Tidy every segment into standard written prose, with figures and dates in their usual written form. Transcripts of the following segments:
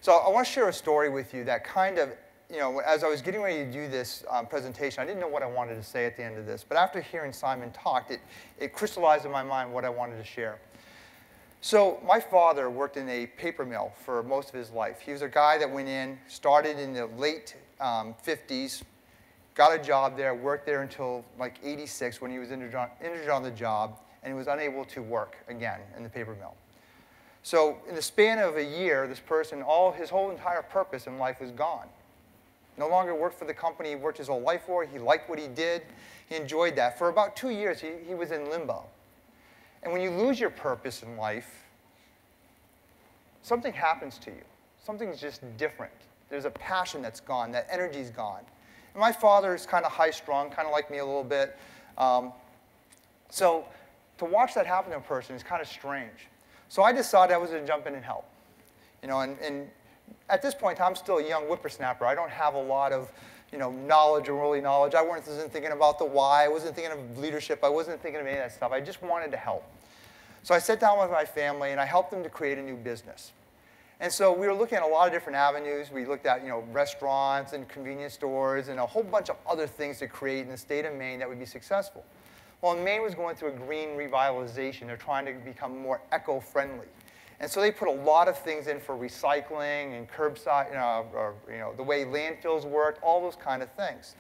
So I want to share a story with you that kind of, as I was getting ready to do this presentation, I didn't know what I wanted to say at the end of this. But after hearing Simon talk, it crystallized in my mind what I wanted to share. So my father worked in a paper mill for most of his life. He was a guy that went in, started in the late 50s, got a job there, worked there until like 86 when he was injured on the job, and he was unable to work again in the paper mill. So in the span of a year, this person, his whole entire purpose in life was gone. No longer worked for the company he worked his whole life for. He liked what he did. He enjoyed that. For about 2 years, he was in limbo. And when you lose your purpose in life, something happens to you. Something's just different. There's a passion that's gone. That energy's gone. And my father is kind of high-strung, kind of like me a little bit. So to watch that happen to a person is kind of strange. So I decided I was going to jump in and help. And at this point, I'm still a young whippersnapper. I don't have a lot of knowledge or early knowledge. I wasn't thinking about the why. I wasn't thinking of leadership. I wasn't thinking of any of that stuff. I just wanted to help. So I sat down with my family, and I helped them to create a new business. And so we were looking at a lot of different avenues. We looked at restaurants and convenience stores and a whole bunch of other things to create in the state of Maine that would be successful. Well, Maine was going through a green revitalization. They're trying to become more eco-friendly. And so they put a lot of things in for recycling and curbside, the way landfills worked, all those kind of things.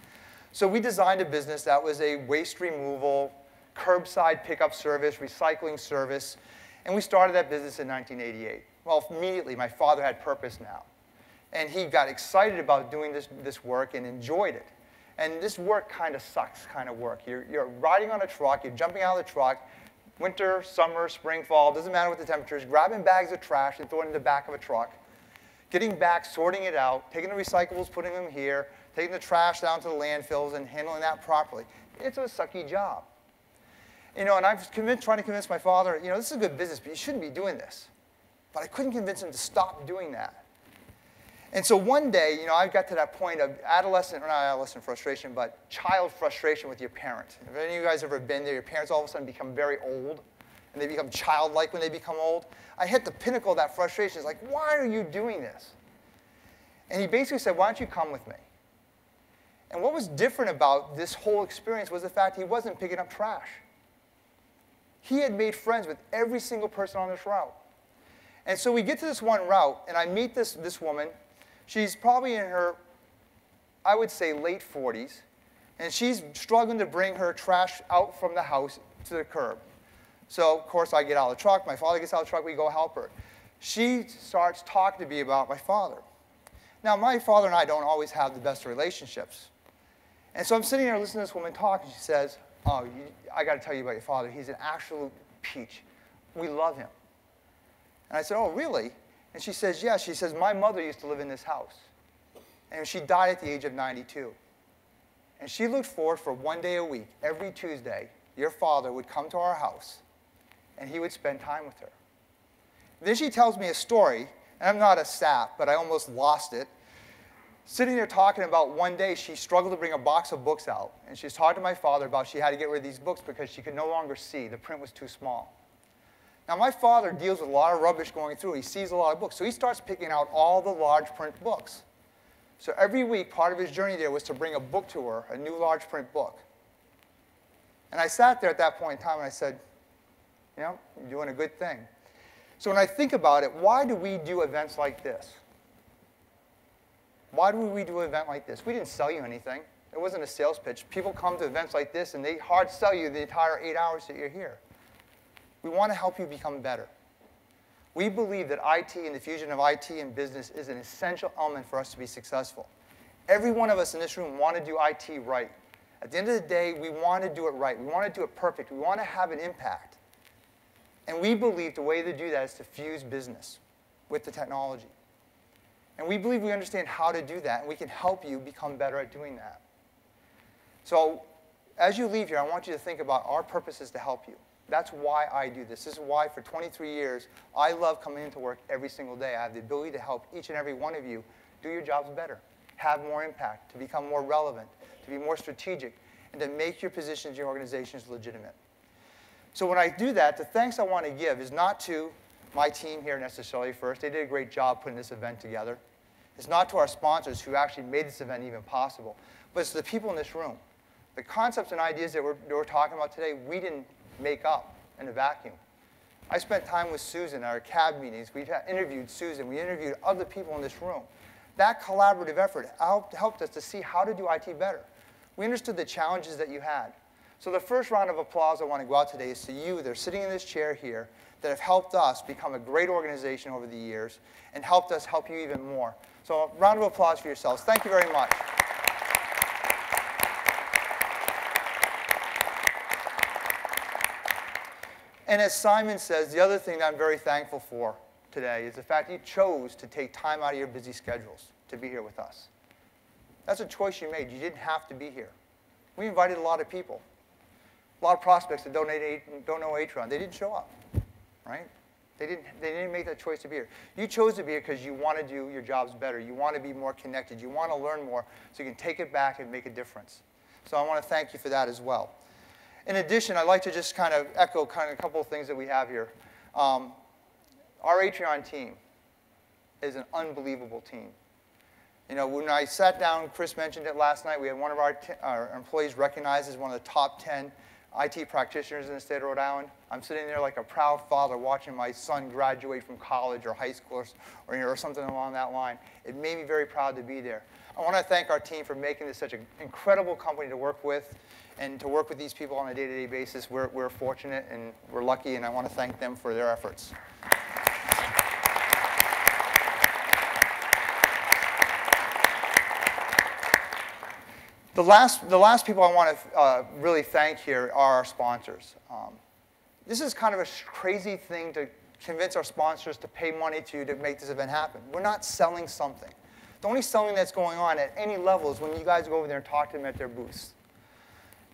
So we designed a business that was a waste removal, curbside pickup service, recycling service. And we started that business in 1988. Well, immediately, my father had purpose now. And he got excited about doing this work and enjoyed it. And this work kind of sucks, kind of work. You're riding on a truck, you're jumping out of the truck, winter, summer, spring, fall, doesn't matter what the temperature is, grabbing bags of trash and throwing it in the back of a truck, getting back, sorting it out, taking the recyclables, putting them here, taking the trash down to the landfills and handling that properly. It's a sucky job. And I was trying to convince my father, this is a good business, but you shouldn't be doing this. But I couldn't convince him to stop doing that. And so one day, I got to that point of not adolescent frustration, but child frustration with your parent. If any of you guys have ever been there, your parents all of a sudden become very old, and they become childlike when they become old. I hit the pinnacle of that frustration. It's like, why are you doing this? And he basically said, why don't you come with me? And what was different about this whole experience was the fact he wasn't picking up trash. He had made friends with every single person on this route. And so we get to this one route, and I meet this woman. She's probably in her, I would say, late 40s. And she's struggling to bring her trash out from the house to the curb. So, of course, I get out of the truck. My father gets out of the truck. We go help her. She starts talking to me about my father. Now, my father and I don't always have the best relationships. And so I'm sitting there listening to this woman talk, and she says, oh, I got to tell you about your father. He's an absolute peach. We love him. And I said, oh, really? And she says, yeah. She says, my mother used to live in this house. And she died at the age of 92. And she looked forward for one day a week, every Tuesday, your father would come to our house, and he would spend time with her. Then she tells me a story, and I'm not a sap, but I almost lost it. Sitting there talking about one day, she struggled to bring a box of books out. And she's talking to my father about she had to get rid of these books because she could no longer see. The print was too small. Now, my father deals with a lot of rubbish going through. He sees a lot of books. So he starts picking out all the large print books. So every week, part of his journey there was to bring a book to her, a new large print book. And I sat there at that point in time, and I said, you're doing a good thing. So when I think about it, why do we do events like this? Why do we do an event like this? We didn't sell you anything. It wasn't a sales pitch. People come to events like this, and they hard sell you the entire 8 hours that you're here. We want to help you become better. We believe that IT and the fusion of IT and business is an essential element for us to be successful. Every one of us in this room want to do IT right. At the end of the day, we want to do it right. We want to do it perfect. We want to have an impact. And we believe the way to do that is to fuse business with the technology. And we believe we understand how to do that, and we can help you become better at doing that. So as you leave here, I want you to think about our purpose is to help you. That's why I do this. This is why for 23 years, I love coming into work every single day. I have the ability to help each and every one of you do your jobs better, have more impact, to become more relevant, to be more strategic, and to make your positions, your organizations legitimate. So when I do that, the thanks I want to give is not to my team here necessarily first. They did a great job putting this event together. It's not to our sponsors who actually made this event even possible, but it's to the people in this room. The concepts and ideas that we're talking about today, we didn't make up in a vacuum. I spent time with Susan at our CAB meetings. We interviewed Susan. We interviewed other people in this room. That collaborative effort helped us to see how to do IT better. We understood the challenges that you had. So the first round of applause I want to go out today is to you that are sitting in this chair here that have helped us become a great organization over the years and helped us help you even more. So a round of applause for yourselves. Thank you very much. And as Simon says, the other thing that I'm very thankful for today is the fact you chose to take time out of your busy schedules to be here with us. That's a choice you made. You didn't have to be here. We invited a lot of people, a lot of prospects that don't know H.264. They didn't show up, right? They didn't make that choice to be here. You chose to be here because you want to do your jobs better. You want to be more connected. You want to learn more so you can take it back and make a difference. So I want to thank you for that as well. In addition, I'd like to just kind of echo a couple of things that we have here. Our H.264 team is an unbelievable team. You know, when I sat down, Chris mentioned it last night, we had one of our employees recognized as one of the top 10 IT practitioners in the state of Rhode Island. I'm sitting there like a proud father watching my son graduate from college or high school or something along that line. It made me very proud to be there. I want to thank our team for making this such an incredible company to work with and to work with these people on a day-to-day basis. We're fortunate and we're lucky, and I want to thank them for their efforts. The last people I want to really thank here are our sponsors. This is kind of a crazy thing to convince our sponsors to pay money to make this event happen. We're not selling something. The only selling that's going on at any level is when you guys go over there and talk to them at their booths.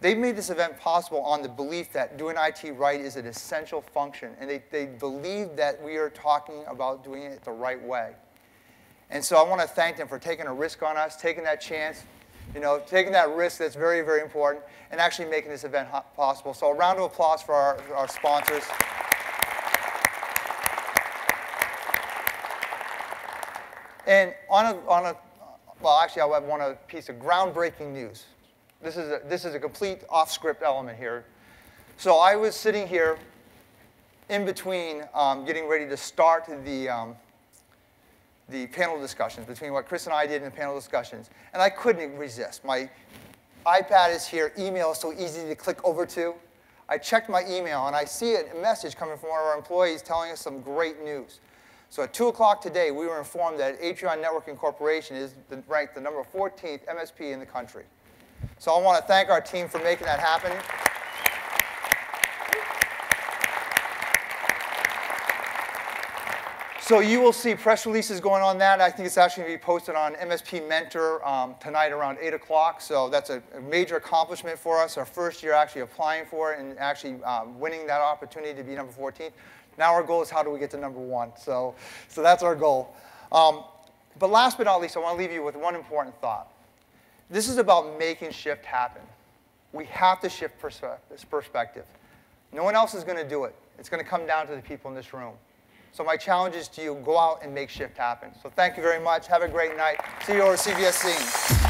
They've made this event possible on the belief that doing IT right is an essential function, and they believe that we are talking about doing it the right way. And so I want to thank them for taking a risk on us, taking that chance, you know, taking that risk that's very, very important, and actually making this event possible. So a round of applause for our sponsors. And well, actually, I want a piece of groundbreaking news. This is a complete off-script element here. So I was sitting here in between getting ready to start the panel discussions, between what Chris and I did in the panel discussions, and I couldn't resist. My iPad is here. Email is so easy to click over to. I checked my email, and I see a message coming from one of our employees telling us some great news. So at 2 o'clock today, we were informed that H.264 Networking Corporation is ranked the number 14th MSP in the country. So I want to thank our team for making that happen. So you will see press releases going on that. I think it's actually going to be posted on MSP Mentor tonight around 8 o'clock. So that's a major accomplishment for us. Our first year actually applying for it and actually winning that opportunity to be number 14th. Now our goal is how do we get to number 1. So that's our goal. But last but not least, I want to leave you with one important thought. This is about making shift happen. We have to shift this perspective. No one else is going to do it. It's going to come down to the people in this room. So my challenge is to you, go out and make shift happen. So thank you very much. Have a great night. See you over at CVS Scene.